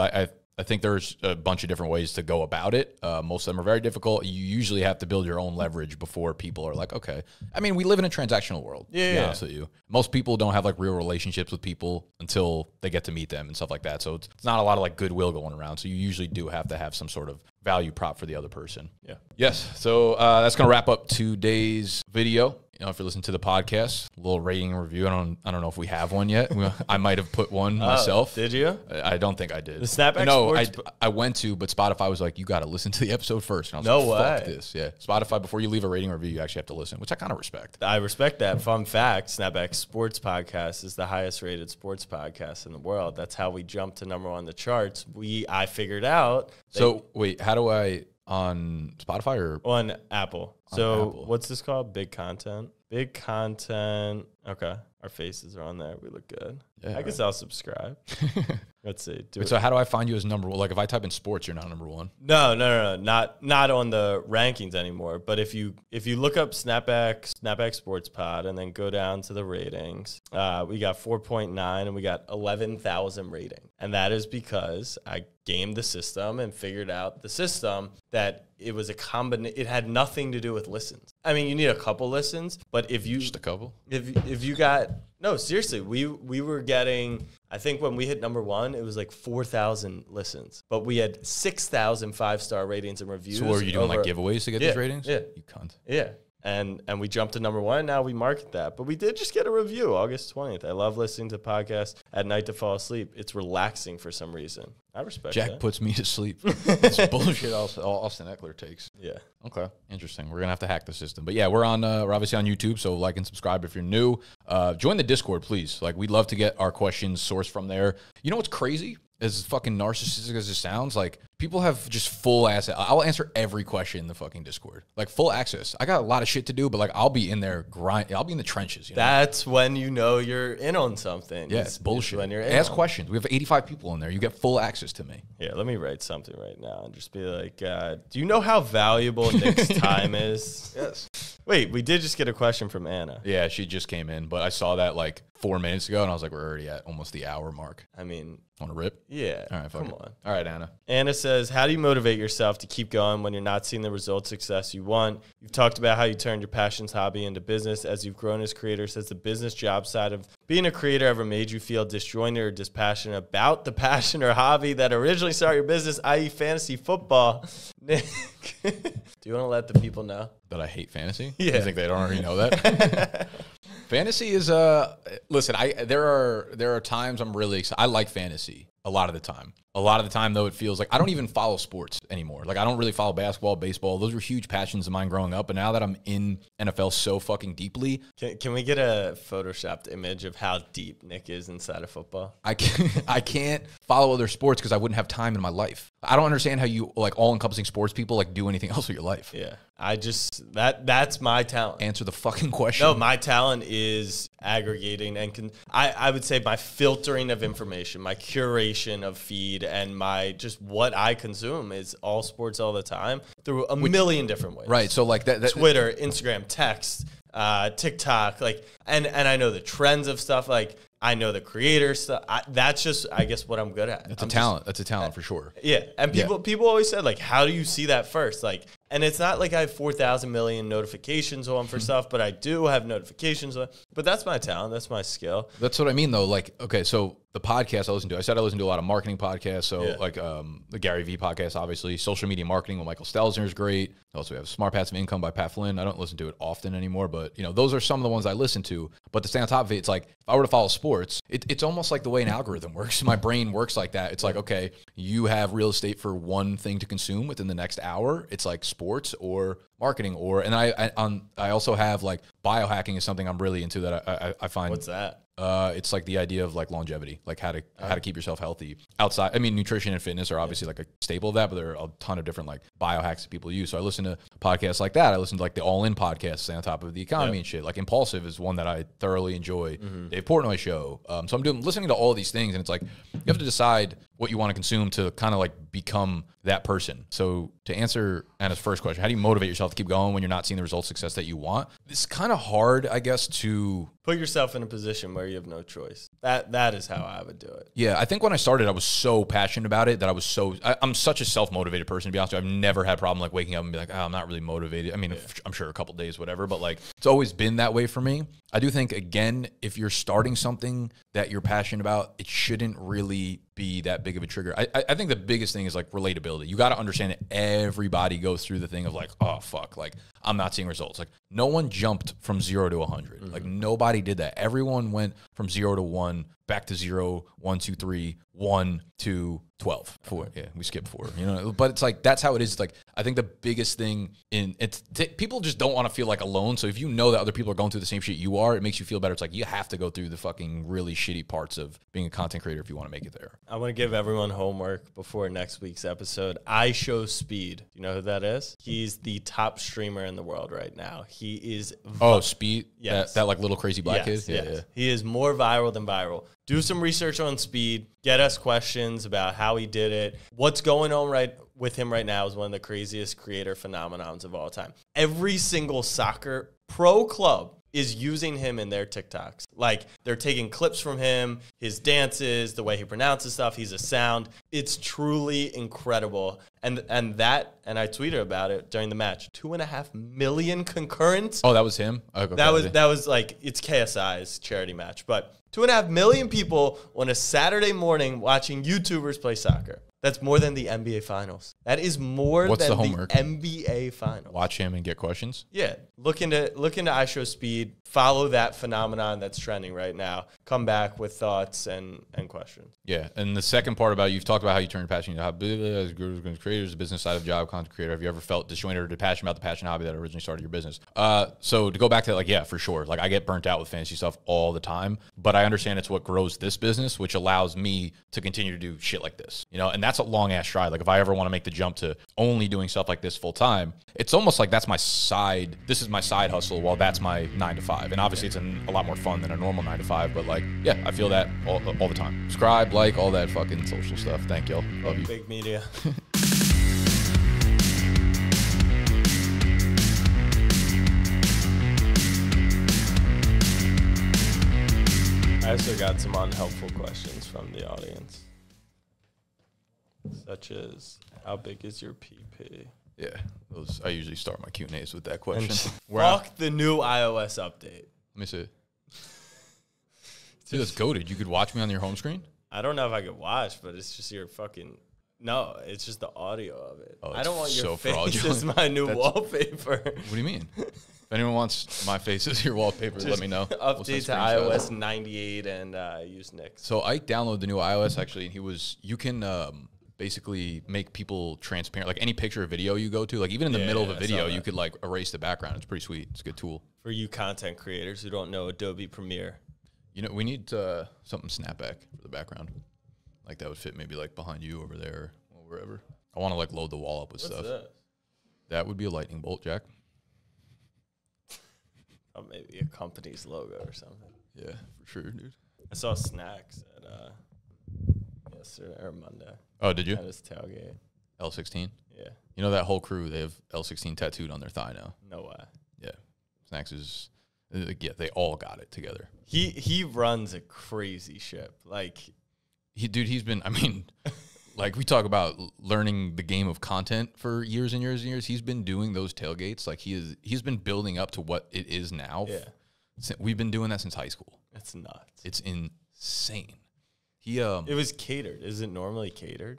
I think there's a bunch of different ways to go about it. Most of them are very difficult. You usually have to build your own leverage before people are like, okay. We live in a transactional world. Yeah. To be honest with you. Most people don't have like real relationships with people until they get to meet them and stuff like that. So it's not a lot of like goodwill going around. So you usually do have to have some sort of value prop for the other person. Yeah. Yes. So that's going to wrap up today's video. if you're listening to the podcast, a little rating and review. I don't know if we have one yet. I might have put one myself. Did you? I don't think I did. The Snapback No, Sports... I went to, but Spotify was like, you got to listen to the episode first. And I was No like, fuck way. this. Yeah. Spotify, before you leave a rating review, you actually have to listen, which I kind of respect. I respect that. Fun fact, Snapback Sports Podcast is the highest rated sports podcast in the world. That's how we jumped to number 1 on the charts. I figured out. So, wait, how do I, on Spotify or? On Apple. What's this called? Big content. Big content. Okay. Our faces are on there. We look good. Yeah, I guess I'll subscribe. Let's see. So how do I find you as number 1? Like if I type in sports, you're not number 1. No. Not on the rankings anymore. But if you look up Snapback Sports Pod and then go down to the ratings, we got 4.9 and we got 11,000 rating. And that is because I gamed the system and figured out the system that it was a combination. It had nothing to do with listens. I mean, you need a couple listens, but if you just a couple, if you got no, seriously, we were getting. I think when we hit number 1, it was like 4,000 listens, but we had 6,000 5-star ratings and reviews. So are you doing like giveaways to get these ratings? Yeah, you cunt. Yeah. And we jumped to number 1. Now we market that. But we did just get a review August 20th. I love listening to podcasts at night to fall asleep. It's relaxing for some reason. I respect that. Jack puts me to sleep. It's bullshit Austin Eckler takes. Yeah. Okay. Interesting. We're going to have to hack the system. But yeah, we're obviously on YouTube, so like and subscribe if you're new. Join the Discord, please. Like, we'd love to get our questions sourced from there. You know what's crazy? As fucking narcissistic as it sounds, like, people have just full ass. I'll answer every question in the fucking Discord, like full access. I got a lot of shit to do, but like I'll be in there I'll be in the trenches. You know? That's when you know you're in on something. Yeah, it's bullshit. When you're ask questions. We have 85 people in there. You get full access to me. Yeah, let me write something right now and just be like, do you know how valuable Nick's time is? Yes. Wait, we did just get a question from Anna. Yeah, she just came in, but I saw that like 4 minutes ago, and I was like, we're already at almost the hour mark. I mean, want to rip? Yeah. All right, come on. All right, Anna. Anna says, how do you motivate yourself to keep going when you're not seeing the results success you want? You've talked about how you turned your passions hobby into business as you've grown as creators. Has the business job side of being a creator ever made you feel disjointed or dispassionate about the passion or hobby that originally started your business, i.e. fantasy football? Nick, do you want to let the people know that I hate fantasy? Yeah. You think they don't already know that? Fantasy is listen, there are times I'm really excited. I like fantasy a lot of the time. A lot of the time, though, it feels like I don't even follow sports anymore. Like, I don't really follow basketball, baseball. Those were huge passions of mine growing up. But now that I'm in NFL so fucking deeply. Can we get a photoshopped image of how deep Nick is inside of football? I can't follow other sports because I wouldn't have time in my life. I don't understand how you, like, all-encompassing sports people, like, do anything else with your life. Yeah. That's my talent. Answer the fucking question. No, my talent is aggregating and I would say my filtering of information, my curation of feed, and my just what I consume is all sports all the time through a million different ways. Right. So like that Twitter, Instagram, text, TikTok, like, and I know the trends of stuff. Like, I know the creator stuff. That's just, I guess, what I'm good at. That's a talent. That's a talent for sure. Yeah. And people always said, like, how do you see that first? Like, and it's not like I have 4,000 million notifications on for stuff, but I do have notifications on. But that's my talent. That's my skill. That's what I mean, though. Like, okay, so the podcast I listen to, I said I listen to a lot of marketing podcasts. So, like the Gary Vee podcast, obviously. Social media marketing with Michael Stelzner is great. Also, we have Smart Passive Income by Pat Flynn. I don't listen to it often anymore, but, you know, those are some of the ones I listen to. But to stay on top of it, it's like, if I were to follow sports, it's almost like the way an algorithm works. My brain works like that. It's like, okay, you have real estate for one thing to consume within the next hour. It's like sports or marketing, and I also have, like, biohacking is something I'm really into that I find. What's that? It's like the idea of, like, longevity, like how to keep yourself healthy outside. I mean, nutrition and fitness are obviously like a staple of that, but there are a ton of different, like, biohacks that people use. So I listen to podcasts like that. I listen to, like, the All In podcast, stay on top of the economy and shit. Like, Impulsive is one that I thoroughly enjoy. Dave Portnoy show. So I'm listening to all these things, and it's like you have to decide what you want to consume to kind of, like, become that person. So to answer Anna's first question, how do you motivate yourself to keep going when you're not seeing the results success that you want? It's kind of hard, I guess, to put yourself in a position where you have no choice. That is how I would do it. Yeah, I think when I started, I was so passionate about it that I'm such a self-motivated person, to be honest with you. I've never had a problem, like, waking up and be like, oh, I'm not really motivated. I mean, I'm sure a couple days, whatever, but, like, it's always been that way for me. I do think, again, if you're starting something that you're passionate about, it shouldn't really be that big of a trigger. I think the biggest thing is, like, relatability. You got to understand that everybody goes through the thing of, like, oh, fuck, like, I'm not seeing results. Like no one jumped from 0 to 100. Like nobody did that. Everyone went from 0 to 1, back to 0, 1, 2, 3, 1, 2, 12. 4. Yeah, we skipped 4. You know, but it's like that's how it is. It's like I think the biggest thing people just don't want to feel like alone. So if you know that other people are going through the same shit you are, it makes you feel better. It's like you have to go through the fucking really shitty parts of being a content creator if you want to make it there. I want to give everyone homework before next week's episode. I Show Speed. Do you know who that is? He's the top streamer in the world right now. He is Speed. Yes. That like little crazy black kid. Yeah. He is more viral than viral. Do some research on Speed. Get us questions about how he did it. What's going on with him right now is one of the craziest creator phenomenons of all time. Every single soccer pro club is using him in their TikToks. Like, they're taking clips from him, his dances, the way he pronounces stuff. He's a sound. It's truly incredible. And I tweeted about it during the match. 2.5 million concurrents. Oh, that was him? Okay. That was like, it's KSI's charity match. But 2.5 million people on a Saturday morning watching YouTubers play soccer. That's more than the NBA Finals. That is more What's than the homework? NBA Finals. Watch him and get questions? Yeah. Look into I Show Speed. Follow that phenomenon that's trending right now. Come back with thoughts and questions. Yeah. And the second part about you've talked about how you turned passion into hobby as creators, the business side of job, content creator. Have you ever felt disjointed or passionate about the passion hobby that originally started your business? So to go back to that, like, yeah, for sure. Like I get burnt out with fantasy stuff all the time, but I understand it's what grows this business, which allows me to continue to do shit like this, you know, and that's a long ass stride. Like if I ever want to make the jump to only doing stuff like this full time, it's almost like that's my side. This is my side hustle while that's my 9 to 5. And obviously it's a lot more fun than a normal 9 to 5, but like, yeah, I feel that all the time. Subscribe, like, all that fucking social stuff. Thank y'all. Love you. Big media. I also got some unhelpful questions from the audience, such as, how big is your PP? Yeah, I usually start my Q&As with that question. Fuck the new iOS update. Let me see. Dude, that's goated. You could watch me on your home screen? I don't know if I could watch, but it's just your fucking... No, it's just the audio of it. Oh, I don't want your so face fraudulent. as my new wallpaper. What do you mean? If anyone wants my face as your wallpaper, let me know. Update to iOS 98 and use Nick's. So Ike downloaded the new iOS actually, and you can basically make people transparent. Like any picture or video you go to, like even in the middle of a video, you could like erase the background. It's pretty sweet. It's a good tool. For you content creators who don't know Adobe Premiere. You know, we need something snapback for the background. Like that would fit maybe like behind you over there or wherever. I want to like load the wall up with stuff. What's this? That would be a lightning bolt, Jack. Oh, maybe a company's logo or something. Yeah, for sure, dude. I saw Snacks at yesterday or Monday. Oh, did you? At his tailgate. L16? Yeah. You know that whole crew, they have L16 tattooed on their thigh now. No way. Yeah. Snacks is, yeah, they all got it together. He runs a crazy ship. Like, he's been, I mean, like we talk about learning the game of content for years and years and years. He's been doing those tailgates. Like he's been building up to what it is now. Yeah. We've been doing that since high school. That's nuts. It's insane. It was catered. Is it normally catered?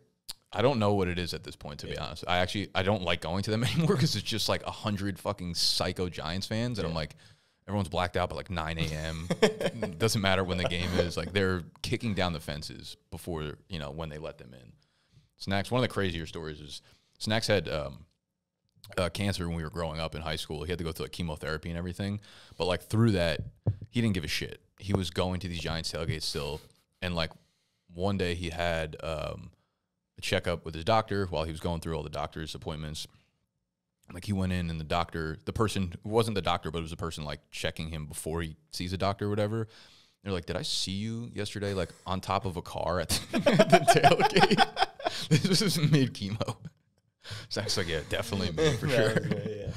I don't know what it is at this point, to be honest. I don't like going to them anymore because it's just like 100 fucking psycho Giants fans. And I'm like, everyone's blacked out by like 9 a.m. Doesn't matter when the game is. Like they're kicking down the fences before, you know, when they let them in. Snacks, one of the crazier stories is Snacks had cancer when we were growing up in high school. He had to go through like chemotherapy and everything. But like through that, he didn't give a shit. He was going to these Giants tailgates still. And like one day he had a checkup with his doctor while he was going through all the doctor's appointments. Like he went in and the person who wasn't the doctor, but it was the person like checking him before he sees a doctor or whatever. They're like, did I see you yesterday like on top of a car at the tailgate? This was mid chemo. Zach's like, yeah, definitely me for sure. Yeah.